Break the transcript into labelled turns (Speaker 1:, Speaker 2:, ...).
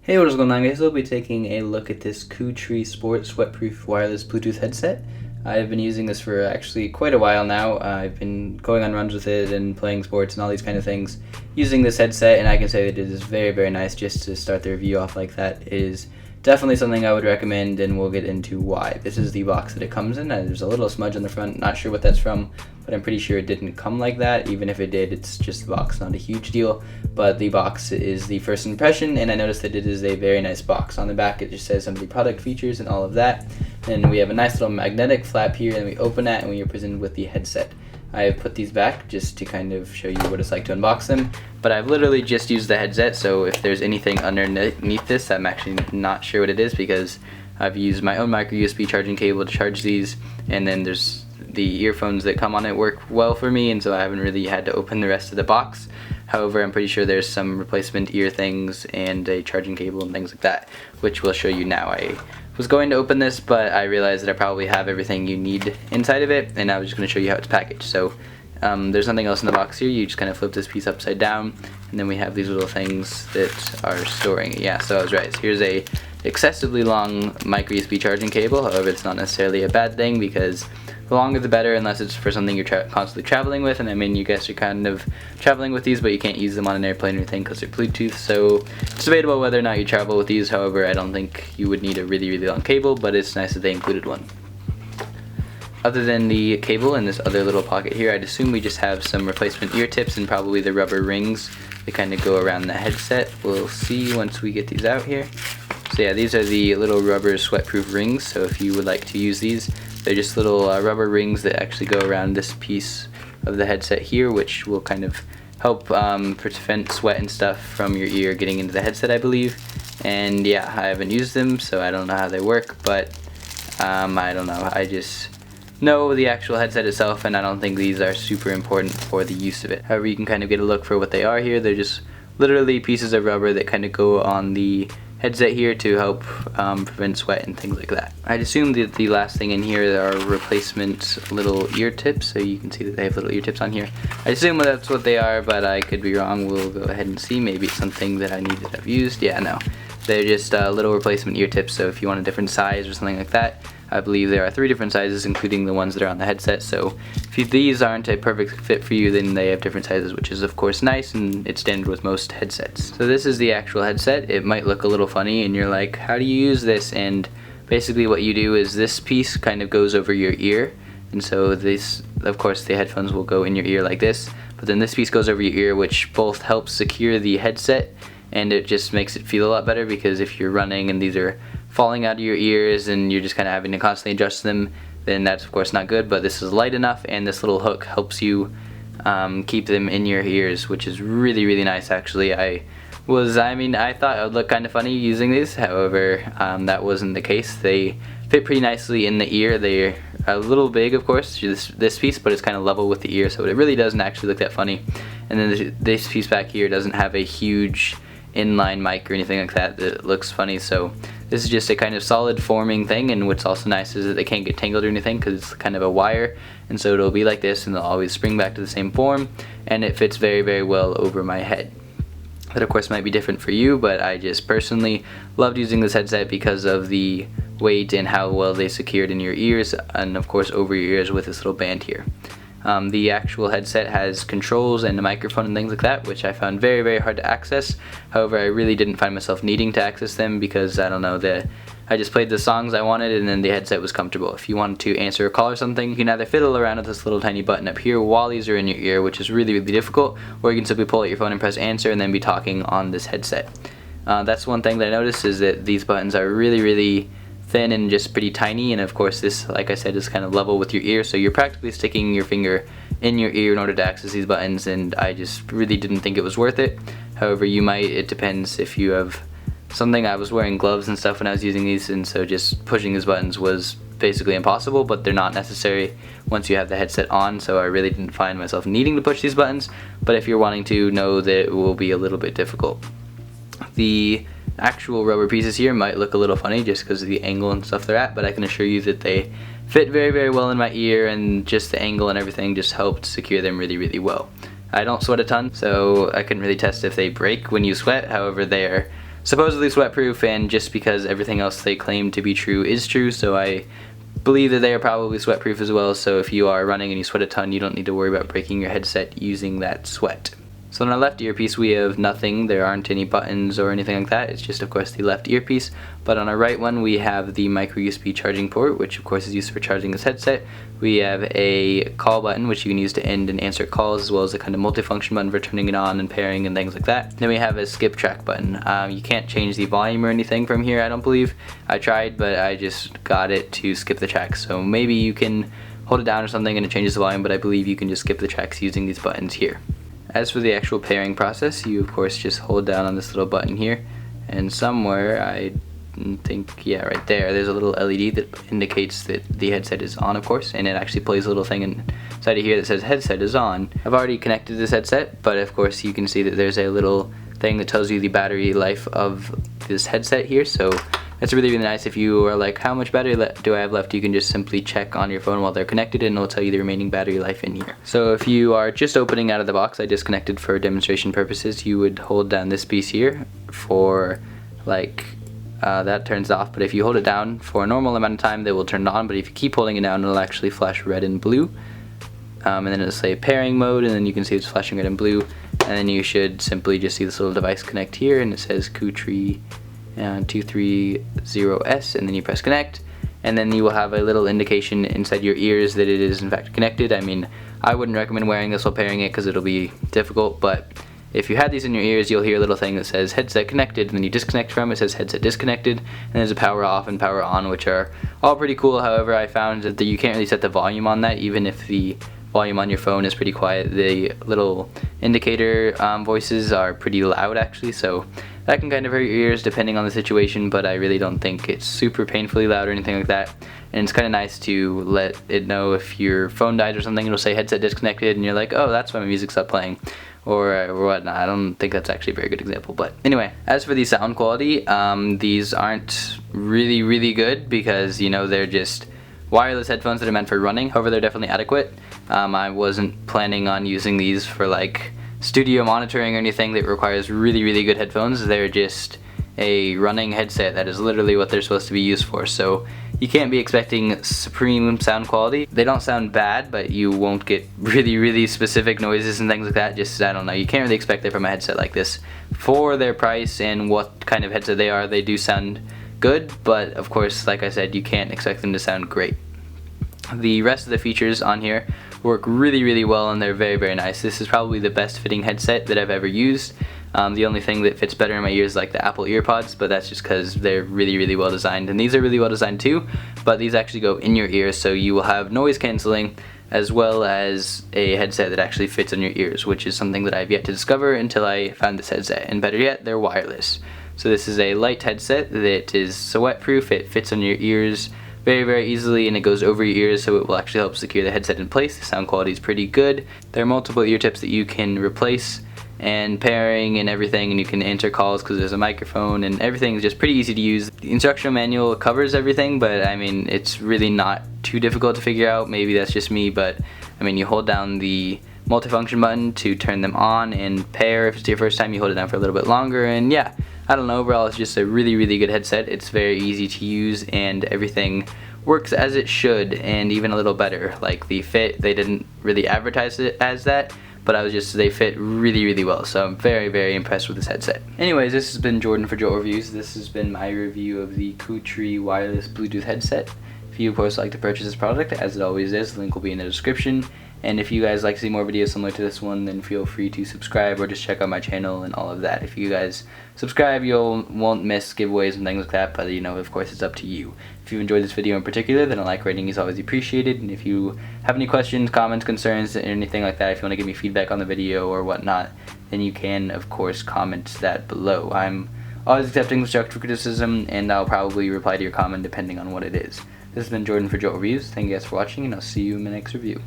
Speaker 1: Hey, what is going on, guys? I'll be taking a look at this Cootree Sport Sweatproof Wireless Bluetooth headset. I've been using this for actually quite a while now. I've been going on runs with it and playing sports and all these kind of things using this headset, and I can say that it is very, very nice. Just to start the review off like that, it is definitely something I would recommend, and we'll get into why. This is the box that it comes in. There's a little smudge on the front, not sure what that's from, but I'm pretty sure it didn't come like that. Even if it did, it's just the box, not a huge deal. But the box is the first impression, and I noticed that it is a very nice box. On the back it just says some of the product features and all of that. And we have a nice little magnetic flap here, and we open that and we are presented with the headset. I have put these back just to kind of show you what it's like to unbox them, but I've literally just used the headset, so if there's anything underneath this, I'm actually not sure what it is, because I've used my own micro USB charging cable to charge these, and then there's the earphones that come on it work well for me, and so I haven't really had to open the rest of the box. However, I'm pretty sure there's some replacement ear things and a charging cable and things like that, which we'll show you now. I was going to open this, but I realized that I probably have everything you need inside of it, and I was just going to show you how it's packaged. So there's nothing else in the box here. You just kind of flip this piece upside down, and then we have these little things that are storing it. Yeah, so I was right. So here's a excessively long micro USB charging cable. However, it's not necessarily a bad thing, because the longer the better, unless it's for something you're constantly traveling with. And I mean, you guys are kind of traveling with these, but you can't use them on an airplane or anything because they're Bluetooth, so it's debatable whether or not you travel with these. However, I don't think you would need a really, really long cable, but it's nice that they included one. Other than the cable and this other little pocket here, I'd assume we just have some replacement ear tips and probably the rubber rings that kind of go around the headset. We'll see once we get these out here. So yeah, these are the little rubber sweatproof rings, so if you would like to use these, they're just little rubber rings that actually go around this piece of the headset here, which will kind of help prevent sweat and stuff from your ear getting into the headset, I believe. And yeah, I haven't used them, so I don't know how they work, but I don't know. I just know the actual headset itself, and I don't think these are super important for the use of it. However, you can kind of get a look for what they are here. They're just literally pieces of rubber that kind of go on the headset here to help prevent sweat and things like that. I'd assume that the last thing in here are replacement little ear tips, so you can see that they have little ear tips on here. I assume that's what they are, but I could be wrong. We'll go ahead and see. Maybe it's something that I need to have used. Yeah, no. They're just little replacement ear tips, so if you want a different size or something like that, I believe there are 3 different sizes, including the ones that are on the headset. So if these aren't a perfect fit for you, then they have different sizes, which is of course nice, and it's standard with most headsets. So this is the actual headset. It might look a little funny, and you're like, how do you use this? And basically what you do is this piece kind of goes over your ear, and so this, of course, the headphones will go in your ear like this, but then this piece goes over your ear, which both helps secure the headset, and it just makes it feel a lot better, because if you're running and these are falling out of your ears and you're just kind of having to constantly adjust them, then that's of course not good. But this is light enough, and this little hook helps you keep them in your ears, which is really, really nice. Actually, I thought it would look kind of funny using these. However, that wasn't the case. They fit pretty nicely in the ear. They're a little big, of course, this piece, but it's kind of level with the ear, so it really doesn't actually look that funny. And then this piece back here doesn't have a huge inline mic or anything like that that looks funny, so this is just a kind of solid forming thing. And what's also nice is that they can't get tangled or anything, because it's kind of a wire, and so it'll be like this, and they'll always spring back to the same form, and it fits very, very well over my head. That of course might be different for you, but I just personally loved using this headset because of the weight and how well they secured in your ears, and of course over your ears with this little band here. The actual headset has controls and a microphone and things like that, which I found very, very hard to access. However, I really didn't find myself needing to access them, because I don't know, I just played the songs I wanted, and then the headset was comfortable. If you wanted to answer a call or something, you can either fiddle around with this little tiny button up here while these are in your ear, which is really, really difficult, or you can simply pull out your phone and press answer and then be talking on this headset. That's one thing that I noticed, is that these buttons are really, really thin and just pretty tiny, and of course this, like I said, is kind of level with your ear, so you're practically sticking your finger in your ear in order to access these buttons, and I just really didn't think it was worth it. However, you might. It depends if you have something. I was wearing gloves and stuff when I was using these, and so just pushing these buttons was basically impossible, but they're not necessary once you have the headset on, so I really didn't find myself needing to push these buttons. But if you're wanting to, know that it will be a little bit difficult. The actual rubber pieces here might look a little funny just because of the angle and stuff they're at, but I can assure you that they fit very, very well in my ear, and just the angle and everything just helped secure them really, really well. I don't sweat a ton, so I couldn't really test if they break when you sweat. However, they are supposedly sweatproof, and just because everything else they claim to be true is true, so I believe that they are probably sweatproof as well. So if you are running and you sweat a ton, you don't need to worry about breaking your headset using that sweat. So on our left earpiece we have nothing. There aren't any buttons or anything like that. It's just of course the left earpiece. But on our right one we have the micro USB charging port, which of course is used for charging this headset. We have a call button, which you can use to end and answer calls, as well as a kind of multifunction button for turning it on and pairing and things like that. Then we have a skip track button. You can't change the volume or anything from here, I don't believe. I tried, but I just got it to skip the tracks. So maybe you can hold it down or something and it changes the volume, but I believe you can just skip the tracks using these buttons here. As for the actual pairing process, you of course just hold down on this little button here, and somewhere, I think, yeah, right there's a little LED that indicates that the headset is on, of course, and it actually plays a little thing inside of here that says headset is on. I've already connected this headset, but of course you can see that there's a little thing that tells you the battery life of this headset here, so that's really, really nice. If you are like, how much battery do I have left, you can just simply check on your phone while they're connected and it'll tell you the remaining battery life in here. So if you are just opening out of the box, I disconnected for demonstration purposes, you would hold down this piece here for like, that turns off, but if you hold it down for a normal amount of time, they will turn on, but if you keep holding it down, it'll actually flash red and blue. And then it'll say pairing mode, and then you can see it's flashing red and blue, and then you should simply just see this little device connect here, and it says Cootree C230S, and then you press connect, and then you will have a little indication inside your ears that it is in fact connected. I mean, I wouldn't recommend wearing this while pairing it because it'll be difficult, but if you had these in your ears, you'll hear a little thing that says headset connected, and then you disconnect from it, says headset disconnected, and there's a power off and power on, which are all pretty cool. However, I found that you can't really set the volume on that, even if the volume on your phone is pretty quiet. The little indicator voices are pretty loud actually, so that can kind of hurt your ears depending on the situation, but I really don't think it's super painfully loud or anything like that. And it's kind of nice to let it know if your phone dies or something, it'll say headset disconnected, and you're like, oh, that's why my music stopped playing, or whatnot. I don't think that's actually a very good example, but anyway. As for the sound quality, these aren't really good because, you know, they're just wireless headphones that are meant for running. However, they're definitely adequate. I wasn't planning on using these for like studio monitoring or anything that requires really good headphones. They're just a running headset. That is literally what they're supposed to be used for, so you can't be expecting supreme sound quality. They don't sound bad, but you won't get really specific noises and things like that. Just, I don't know, you can't really expect that from a headset like this. For their price and what kind of headset they are, they do sound good, but of course, like I said, you can't expect them to sound great. The rest of the features on here work really well, and they're very nice. This is probably the best fitting headset that I've ever used. The only thing that fits better in my ears is like the Apple EarPods, but that's just because they're really well designed, and these are really well designed too, but these actually go in your ears, so you will have noise canceling as well as a headset that actually fits in your ears, which is something that I've yet to discover until I found this headset, and better yet, they're wireless. So this is a light headset that is sweat-proof. It fits on your ears very easily, and it goes over your ears, so it will actually help secure the headset in place. The sound quality is pretty good. There are multiple ear tips that you can replace, and pairing and everything, and you can answer calls because there's a microphone, and everything is just pretty easy to use. The instructional manual covers everything, but I mean, it's really not too difficult to figure out. Maybe that's just me, but I mean, you hold down the multifunction button to turn them on and pair. If it's your first time, you hold it down for a little bit longer, and yeah, I don't know, overall it's just a really good headset. It's very easy to use, and everything works as it should, and even a little better. Like the fit, they didn't really advertise it as that, but they fit really well, so I'm very impressed with this headset. Anyways, this has been Jordan for Jolt Reviews. This has been my review of the Cootree wireless Bluetooth headset. If you of course like to purchase this product, as it always is, the link will be in the description. And if you guys like to see more videos similar to this one, then feel free to subscribe or just check out my channel and all of that. If you guys subscribe, you won't miss giveaways and things like that, but you know, of course, it's up to you. If you enjoyed this video in particular, then a like rating is always appreciated. And if you have any questions, comments, concerns, anything like that, if you want to give me feedback on the video or whatnot, then you can, of course, comment that below. I'm always accepting constructive criticism, and I'll probably reply to your comment depending on what it is. This has been Jordan for Jolt Reviews. Thank you guys for watching, and I'll see you in my next review.